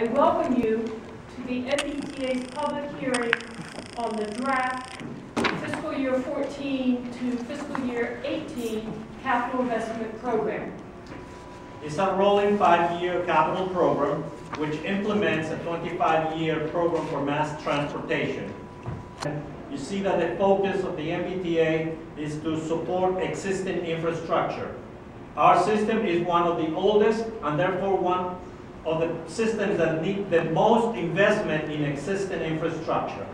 I welcome you to the MBTA's public hearing on the draft fiscal year 14 to fiscal year 18 capital investment program. It's a rolling 5-year capital program which implements a 25-year program for mass transportation. You see that the focus of the MBTA is to support existing infrastructure. Our system is one of the oldest and therefore one of the systems that need the most investment in existing infrastructure.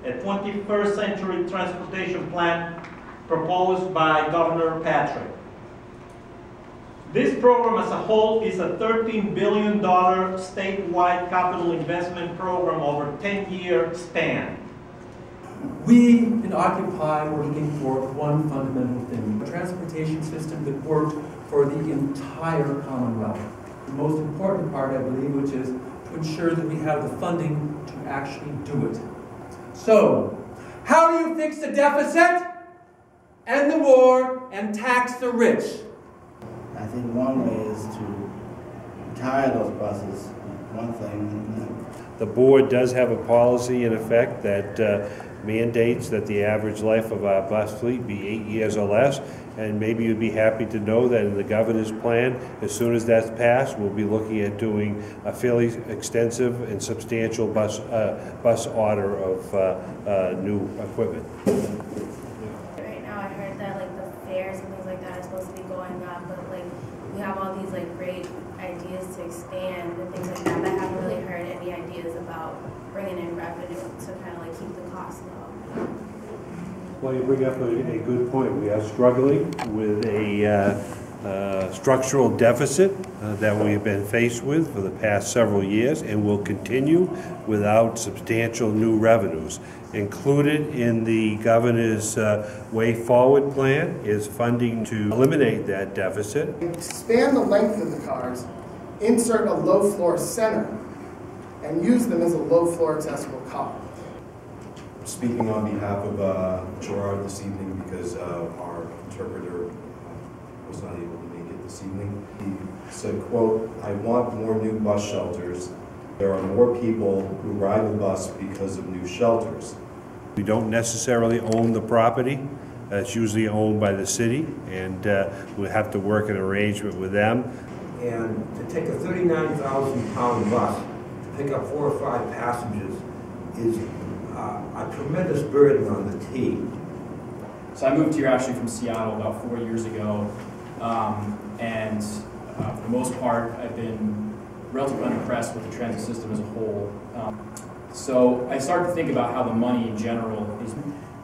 A 21st century transportation plan proposed by Governor Patrick. This program as a whole is a $13 billion statewide capital investment program over a 10-year span. We in Occupy were looking for one fundamental thing, a transportation system that worked for the entire Commonwealth. The most important part, I believe, which is to ensure that we have the funding to actually do it. So, how do you fix the deficit, end the war, and tax the rich? I think one way is to retire those buses, one thing. The board does have a policy in effect that mandates that the average life of our bus fleet be 8 years or less, and maybe you'd be happy to know that in the governor's plan, as soon as that's passed, we'll be looking at doing a fairly extensive and substantial bus order of new equipment. Right now I heard that like the fares and things like that are supposed to be going up, but like we have all these like great ideas to expand and things like that, but I haven't really heard any ideas about bringing in revenue to kind of like keep the costs low. Well, you bring up a good point. We are struggling with a structural deficit that we have been faced with for the past several years and will continue without substantial new revenues. Included in the governor's way forward plan is funding to eliminate that deficit. Expand the length of the cars, insert a low floor center, and use them as a low floor accessible car. Speaking on behalf of Gerard this evening because our interpreter was not able to make it this evening. He said, quote, "I want more new bus shelters. There are more people who ride the bus because of new shelters." We don't necessarily own the property. It's usually owned by the city, and we have to work an arrangement with them. And to take a 39,000-pound bus to pick up 4 or 5 passengers is a tremendous burden on the team. So I moved here actually from Seattle about 4 years ago, and for the most part I've been relatively unimpressed with the transit system as a whole. So I started to think about how the money in general is.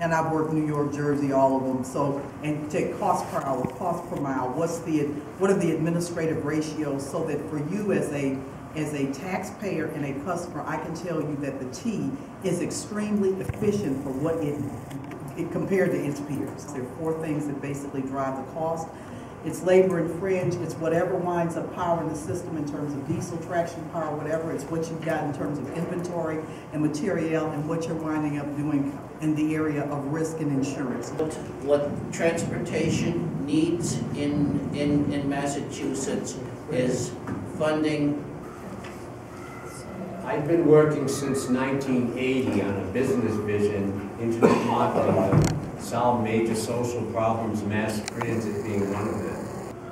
And I've worked New York, Jersey, all of them. So, and take cost per hour, cost per mile. What are the administrative ratios so that for you as a taxpayer and a customer, I can tell you that the T is extremely efficient for what it compared to its peers. There are 4 things that basically drive the cost. It's labor and fringe, it's whatever winds up powering the system in terms of diesel, traction power, whatever. It's what you've got in terms of inventory and material and what you're winding up doing in the area of risk and insurance. What transportation needs in Massachusetts is funding. I've been working since 1980 on a business vision, internet marketing, to solve major social problems, mass transit being one of them.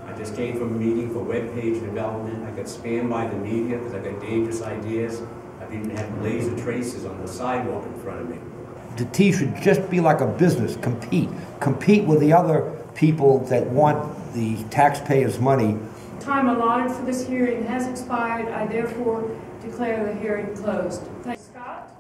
I just came from a meeting for web page development. I got spammed by the media because I got dangerous ideas. I've even had laser traces on the sidewalk in front of me. The T should just be like a business, compete with the other people that want the taxpayers' money. Time allotted for this hearing has expired. I therefore declare the hearing closed. Thanks, Scott.